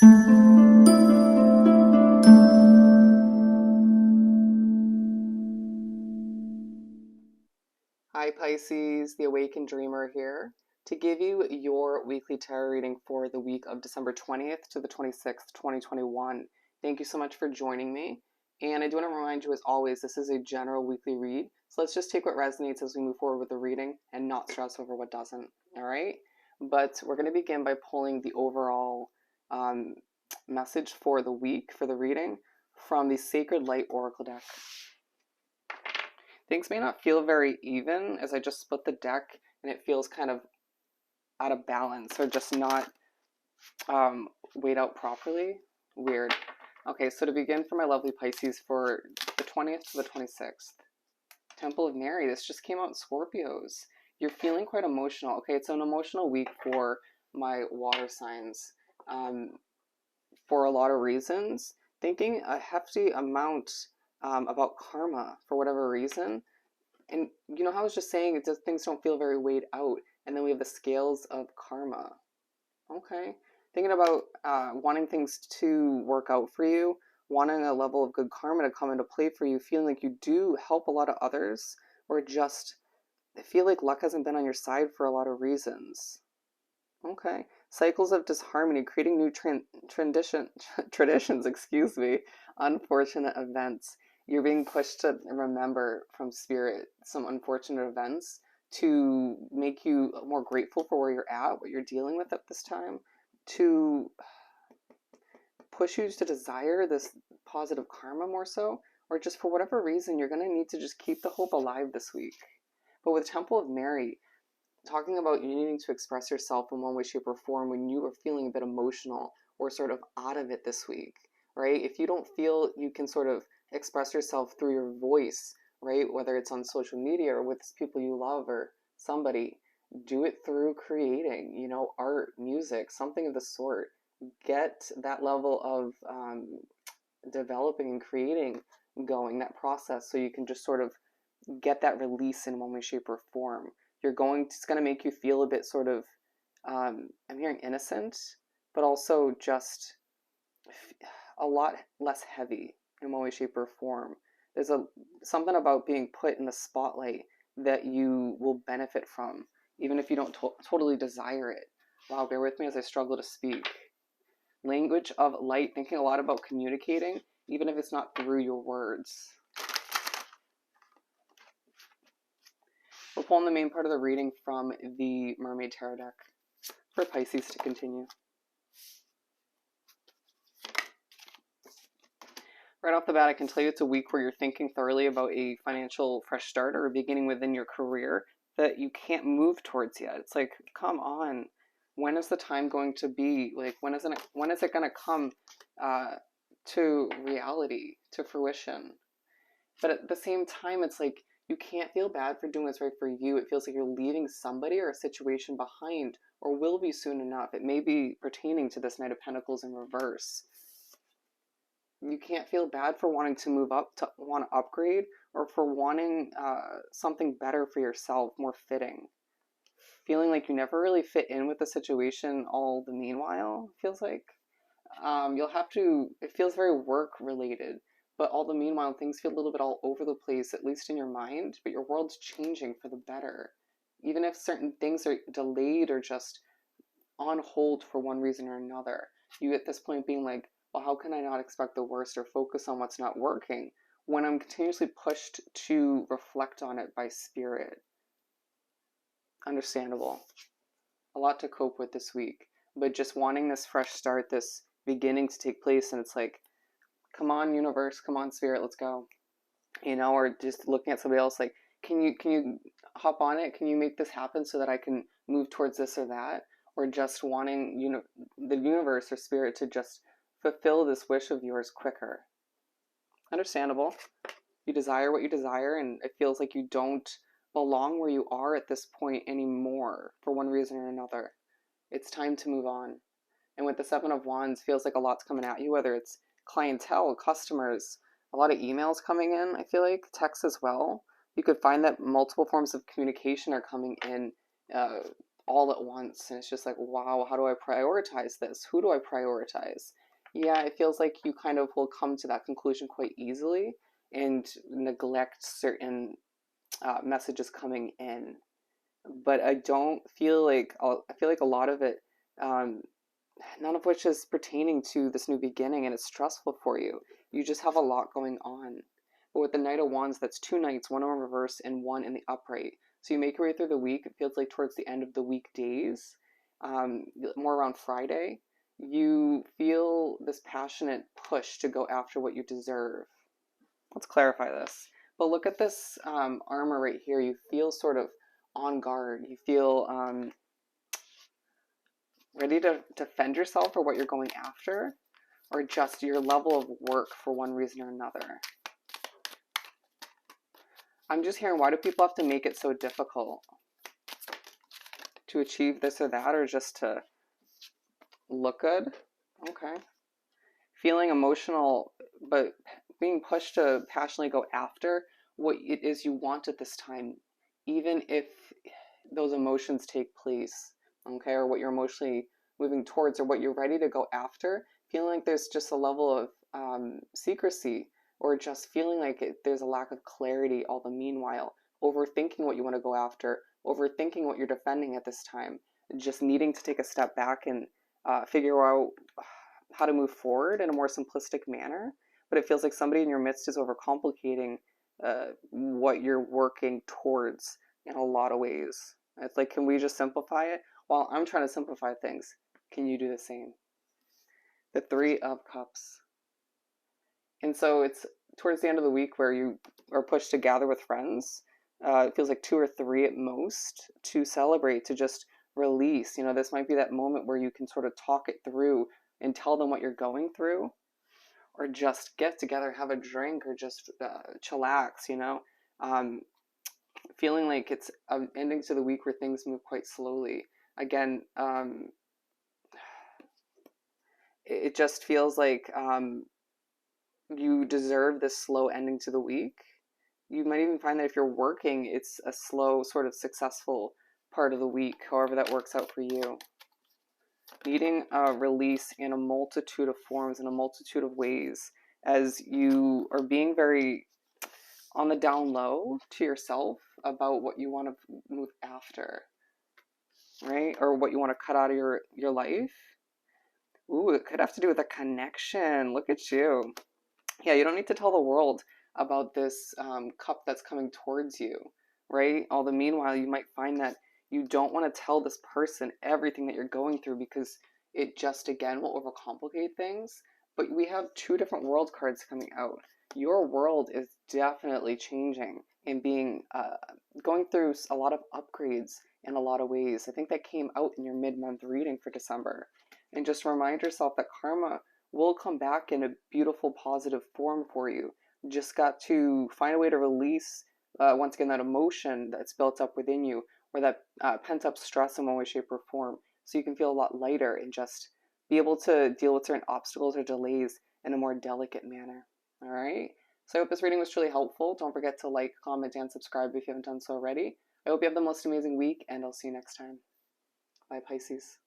Hi Pisces, the Awakened Dreamer here to give you your weekly tarot reading for the week of December 20th to the 26th, 2021. Thank you so much for joining me. And I do want to remind you, as always, this is a general weekly read. So let's just take what resonates as we move forward with the reading and not stress over what doesn't. All right? But we're going to begin by pulling the overall message for the week, for the reading, from the Sacred Light Oracle deck. Things may not feel very even as I just split the deck and it feels kind of out of balance or just not weighed out properly. Weird. Okay, so to begin for my lovely Pisces for the 20th to the 26th. Temple of Mary, this just came out in Scorpios. You're feeling quite emotional. Okay, it's an emotional week for my water signs for a lot of reasons. Thinking a hefty amount about karma for whatever reason. And you know how I was just saying things don't feel very weighed out. And then we have the scales of karma. Okay. Thinking about wanting things to work out for you, wanting a level of good karma to come into play for you, feeling like you do help a lot of others, or just feel like luck hasn't been on your side for a lot of reasons. Okay. Cycles of disharmony, creating new traditions, excuse me, unfortunate events. You're being pushed to remember from spirit some unfortunate events to make you more grateful for where you're at, what you're dealing with at this time, to push you to desire this positive karma more so, or just for whatever reason, you're going to need to just keep the hope alive this week. But with Temple of Mary, talking about you needing to express yourself in one way, shape, or form when you are feeling a bit emotional or sort of out of it this week, right? If you don't feel you can sort of express yourself through your voice, right? Whether it's on social media or with people you love or somebody, do it through creating, you know, art, music, something of the sort. Get that level of developing and creating going, that process, so you can just sort of get that release in one way, shape, or form. It's going to make you feel a bit sort of, I'm hearing innocent, but also just a lot less heavy in one way, shape, or form. There's something about being put in the spotlight that you will benefit from, even if you don't totally desire it. Wow, bear with me as I struggle to speak. Language of light, thinking a lot about communicating, even if it's not through your words. We're pulling the main part of the reading from the Mermaid Tarot deck for Pisces to continue. Right off the bat, I can tell you it's a week where you're thinking thoroughly about a financial fresh start or a beginning within your career that you can't move towards yet. It's like, come on, when is the time going to be? Like, when is it going to come to reality, to fruition? But at the same time, it's like, you can't feel bad for doing what's right for you. It feels like you're leaving somebody or a situation behind, or will be soon enough. It may be pertaining to this Knight of Pentacles in reverse. You can't feel bad for wanting to move up, to want to upgrade, or for wanting something better for yourself, more fitting. Feeling like you never really fit in with the situation all the meanwhile, feels like. It feels very work related, but all the meanwhile things feel a little bit all over the place, at least in your mind, but your world's changing for the better. Even if certain things are delayed or just on hold for one reason or another, you at this point being like, well, how can I not expect the worst or focus on what's not working when I'm continuously pushed to reflect on it by spirit? Understandable. A lot to cope with this week, but just wanting this fresh start, this beginning to take place, and it's like, come on universe, come on spirit, let's go. You know, or just looking at somebody else like, can you hop on it? Can you make this happen so that I can move towards this or that? Or just wanting, you know, the universe or spirit to just fulfill this wish of yours quicker. Understandable. You desire what you desire, and it feels like you don't belong where you are at this point anymore for one reason or another. It's time to move on. And with the Seven of Wands, feels like a lot's coming at you, whether it's clientele, customers, a lot of emails coming in, I feel like, texts as well. You could find that multiple forms of communication are coming in all at once. And it's just like, wow, how do I prioritize this? Who do I prioritize? Yeah, it feels like you kind of will come to that conclusion quite easily and neglect certain messages coming in. But I don't feel like, I feel like a lot of it, um, none of which is pertaining to this new beginning, and it's stressful for you. You just have a lot going on. But with the Knight of Wands, that's 2 knights, one in reverse and one in the upright. So you make your way through the week. It feels like towards the end of the weekdays, more around Friday, you feel this passionate push to go after what you deserve. Let's clarify this. But look at this armor right here. You feel sort of on guard. You feel ready to defend yourself for what you're going after, or just your level of work for one reason or another. I'm just hearing, why do people have to make it so difficult to achieve this or that, or just to look good? Okay. Feeling emotional, but being pushed to passionately go after what it is you want at this time, even if those emotions take place, okay, or what you're emotionally moving towards, or what you're ready to go after, feeling like there's just a level of secrecy, or just feeling like there's a lack of clarity all the meanwhile, overthinking what you want to go after, overthinking what you're defending at this time, just needing to take a step back and figure out how to move forward in a more simplistic manner. But it feels like somebody in your midst is overcomplicating what you're working towards in a lot of ways. It's like, can we just simplify it? While I'm trying to simplify things, can you do the same? The Three of Cups. And so it's towards the end of the week where you are pushed to gather with friends. It feels like 2 or 3 at most to celebrate, to just release. You know, this might be that moment where you can sort of talk it through and tell them what you're going through, or just get together, have a drink, or just chillax, you know. Feeling like it's ending to the week where things move quite slowly. Again, it just feels like you deserve this slow ending to the week. You might even find that if you're working, it's a slow, sort of successful part of the week, however that works out for you. Needing a release in a multitude of forms, in a multitude of ways, as you are being very on the down low to yourself about what you want to move after, right? Or what you want to cut out of your life. Ooh, it could have to do with a connection. Look at you. Yeah, you don't need to tell the world about this cup that's coming towards you, right? All the meanwhile, you might find that you don't want to tell this person everything that you're going through, because it just, again, will overcomplicate things. But we have 2 different world cards coming out. Your world is definitely changing and being going through a lot of upgrades in a lot of ways. I think that came out in your mid-month reading for December. And just remind yourself that karma will come back in a beautiful, positive form for you. Just got to find a way to release, once again, that emotion that's built up within you, or that pent up stress in one way, shape, or form, so you can feel a lot lighter and just be able to deal with certain obstacles or delays in a more delicate manner. All right. So I hope this reading was truly helpful. Don't forget to like, comment, and subscribe if you haven't done so already. I hope you have the most amazing week, and I'll see you next time. Bye, Pisces.